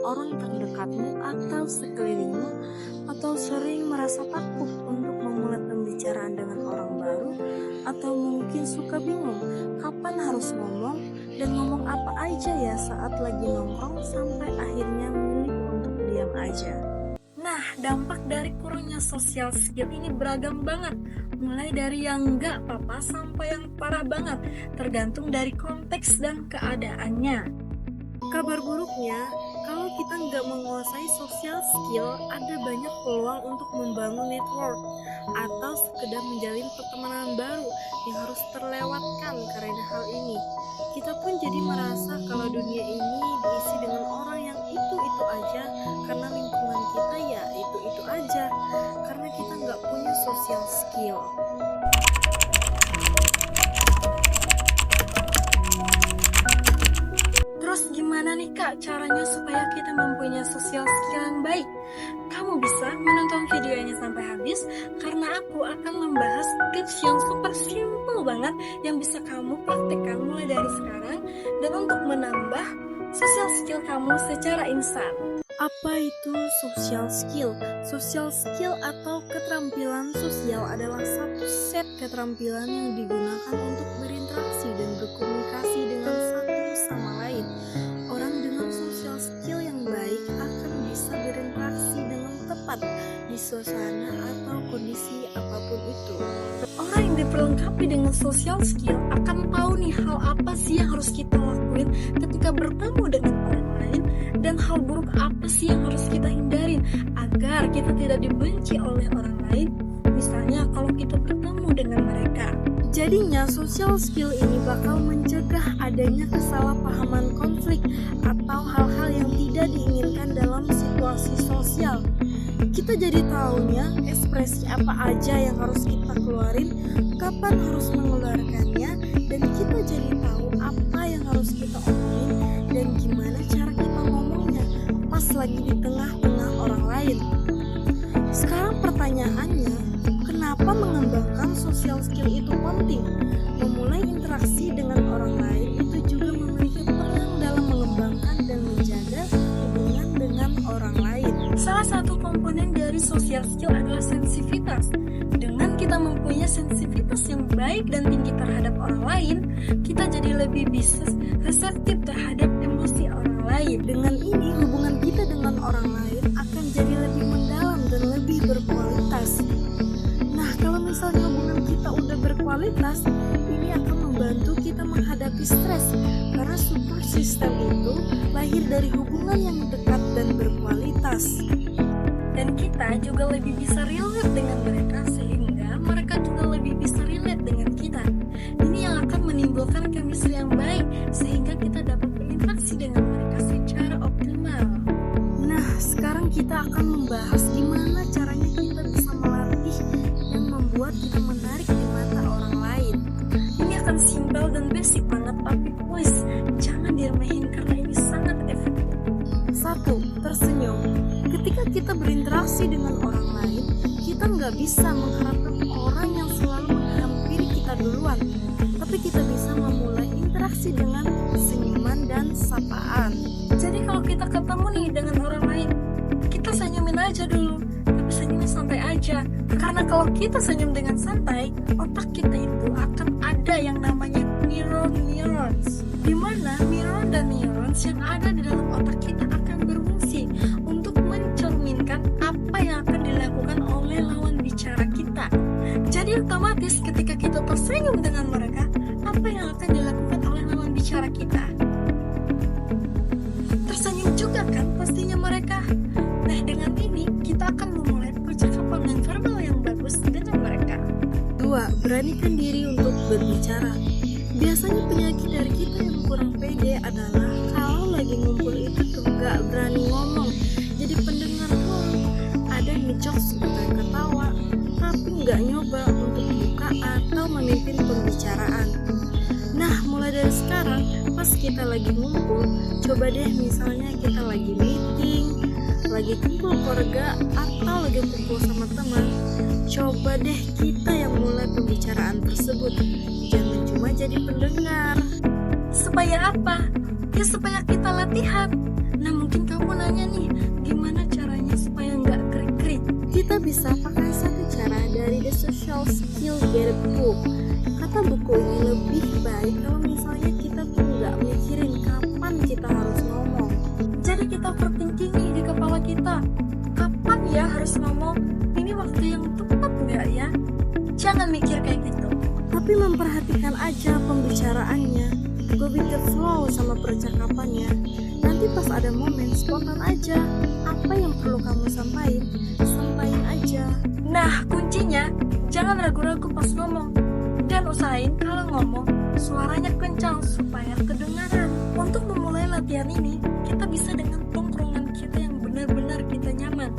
orang terdekatmu atau sekelilingmu, atau sering merasa takut untuk memulai pembicaraan dengan orang baru, atau mungkin suka bingung kapan harus ngomong dan ngomong apa aja ya saat lagi nongkrong sampai akhirnya memilih untuk diam aja. Nah, dampak dari kurangnya social skill ini beragam banget, mulai dari yang nggak apa-apa sampai yang parah banget, tergantung dari konteks dan keadaannya. Kabar buruknya, kalau kita nggak menguasai social skill, ada banyak peluang untuk membangun network atau sekedar menjalin pertemanan baru yang harus terlewatkan karena hal ini. Kita pun jadi merasa kalau dunia ini diisi dengan orang yang itu-itu aja, karena lingkungan kita ya itu-itu aja, karena kita nggak punya social skill. Terus gimana nih Kak caranya supaya kita mempunyai social skill yang baik? Kamu bisa menonton video ini sampai habis karena aku akan membahas tips yang super simple banget yang bisa kamu praktekkan mulai dari sekarang dan untuk menambah social skill kamu secara instan. Apa itu social skill? Social skill atau keterampilan sosial adalah satu set keterampilan yang digunakan untuk berinteraksi dan berkomunikasi dengan satu sama lain. Orang dengan social skill yang baik akan bisa berinteraksi dengan tepat di suasana atau kondisi apapun itu. Orang yang diperlengkapi dengan social skill akan tahu nih hal apa sih yang harus kita lakuin ketika bertemu dengan orang lain dan hal buruk apa sih yang harus kita hindarin agar kita tidak dibenci oleh orang lain, misalnya kalau kita bertemu dengan mereka. Jadinya social skill ini bakal mencegah adanya kesalahpahaman konflik atau hal-hal yang tidak diinginkan dalam situasi sosial. Kita jadi taunya ekspresi apa aja yang harus kita keluarin, kapan harus mengeluarkannya, dan kita jadi tahu apa yang harus kita omongin dan gimana cara kita ngomongnya pas lagi di tengah-tengah orang lain. Sekarang pertanyaannya, kenapa mengembangkan social skill itu penting? Memulai interaksi dengan orang lain itu juga memiliki peran dalam mengembangkan dan menjaga hubungan dengan orang lain. Salah satu komponen dari social skill adalah sensitivitas. Dengan kita mempunyai sensitivitas yang baik dan tinggi terhadap orang lain, kita jadi lebih bisa reseptif terhadap emosi orang lain. Dengan ini, hubungan kita dengan orang lain akan jadi lebih mendalam dan lebih berkualitas. Nah, kalau misalnya hubungan kita udah berkualitas, ini akan membantu kita menghadapi stres, karena support system itu lahir dari hubungan yang dekat dan berkualitas. Dan kita juga lebih bisa relate dengan mereka, sehingga mereka juga lebih bisa relate dengan kita. Ini yang akan menimbulkan chemistry yang baik, sehingga kita dapat berinteraksi dengan mereka secara optimal. Nah, sekarang kita akan membahas gimana caranya kita bisa melatih yang membuat kita menarik di mata orang lain. Ini akan simpel dan basic banget, tapi please jangan diremehin karena ini sangat efektif. 1. Tersenyum. Ketika kita berinteraksi dengan orang lain, kita nggak bisa mengharapkan orang yang selalu menghampiri kita duluan, tapi kita bisa memulai interaksi dengan senyuman dan sapaan. Jadi kalau kita ketemu nih dengan orang lain, kita senyumin aja dulu, tapi senyumnya santai aja. Karena kalau kita senyum dengan santai, otak kita itu akan ada yang namanya neurons, di mana neuron dan neurons yang ada di dalam otak kita akan berfungsi untuk mencerminkan apa yang akan dilakukan oleh lawan bicara kita. Jadi otomatis ketika kita tersenyum dengan mereka, apa yang akan dilakukan oleh lawan bicara kita? Tersenyum juga kan pastinya mereka. Nah, dengan ini kita akan memulai percakapan non verbal yang bagus dengan mereka. 2. Beranikan diri untuk berbicara. Biasanya penyakit dari kita yang kurang pede adalah kalau lagi ngumpul itu tuh gak berani ngomong, jadi pendengar doang. Ada yang ngejokes atau ketawa, tapi gak nyoba untuk buka atau memimpin pembicaraan. Nah, mulai dari sekarang, pas kita lagi ngumpul, coba deh misalnya kita lagi meeting, lagi kumpul keluarga, atau lagi kumpul sama teman, coba deh kita yang mulai pembicaraan tersebut. Jangan cuma jadi pendengar. Supaya apa? Ya supaya kita latihan. Nah, mungkin kamu nanya bisa pakai satu cara dari The Social Skill Guidebook. Kata buku ini lebih baik kalau misalnya kita tuh nggak mikirin kapan kita harus ngomong. Jadi kita overthinking nih di kepala kita, kapan ya harus ngomong, ini waktu yang tepat nggak ya? Jangan mikir kayak gitu. Tapi memperhatikan aja pembicaraannya, go with the flow sama percakapannya. Nanti pas ada momen, spontan aja. Apa yang perlu kamu sampaikan aja. Nah, kuncinya jangan ragu-ragu pas ngomong. Dan usahain kalau ngomong, suaranya kencang supaya kedengaran. Untuk memulai latihan ini, kita bisa dengan tongkrongan kita yang benar-benar kita nyaman.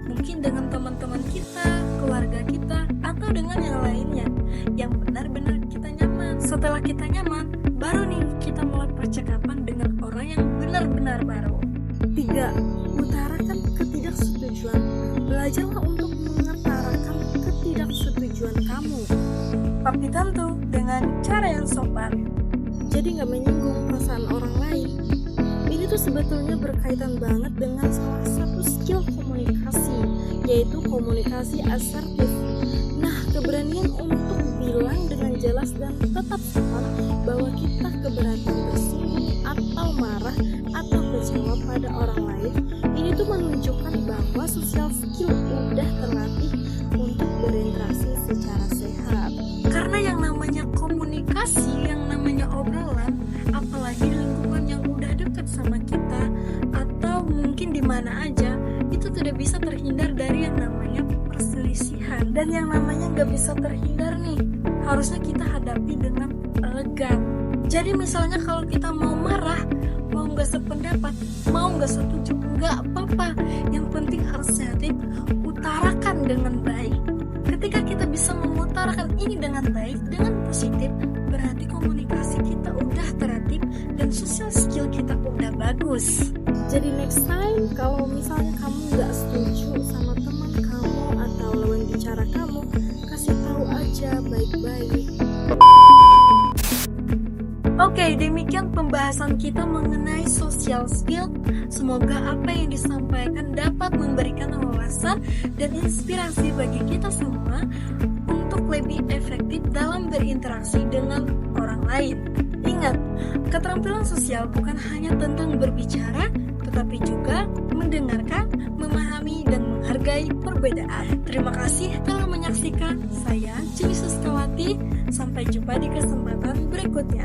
Mungkin dengan teman-teman kita, keluarga kita, atau dengan yang lainnya yang benar-benar kita nyaman. Setelah kita nyaman, baru nih kita mulai percakapan dengan orang yang benar-benar baru. 3. Utarakan ketidaksetujuan. Belajarlah untuk mengutarakan ketidaksetujuan kamu. Tapi tentu dengan cara yang sopan. Jadi gak menyinggung perasaan orang lain. Ini tuh sebetulnya berkaitan banget dengan salah satu skill komunikasi, yaitu komunikasi asertif. Nah, keberanian untuk bilang dengan jelas dan tetap sopan bahwa kita keberatan bersinggung atau marah atau kecewa pada orang lain, ini tuh menunjukkan bahwa social skill udah terlatih untuk berinteraksi secara sehat. Karena yang namanya komunikasi, yang namanya obrolan, apalagi lingkungan yang udah dekat sama kita atau mungkin di mana aja, itu tidak bisa terhindar dari yang namanya perselisihan. Dan yang namanya nggak bisa terhindar nih, harusnya kita hadapi dengan elegan. Jadi misalnya kalau kita mau marah, mau nggak sependapat, mau nggak setuju, nggak apa-apa. Yang penting harus sensitif, utarakan dengan baik. Ketika kita bisa mengutarakan ini dengan baik, dengan positif, berarti komunikasi kita udah terlatih dan social skill kita udah bagus. Jadi next time kalau misalnya kamu nggak setuju sama teman kamu atau lawan bicara kamu, kasih tahu aja baik-baik. Oke, demikian pembahasan kita mengenai social skill. Semoga apa yang disampaikan dapat memberikan wawasan dan inspirasi bagi kita semua untuk lebih efektif dalam berinteraksi dengan orang lain. Ingat, keterampilan sosial bukan hanya tentang berbicara, tetapi juga mendengarkan, memahami, dan menghargai perbedaan. Terima kasih telah menyaksikan. Saya Juni Suskawati. Sampai jumpa di kesempatan berikutnya.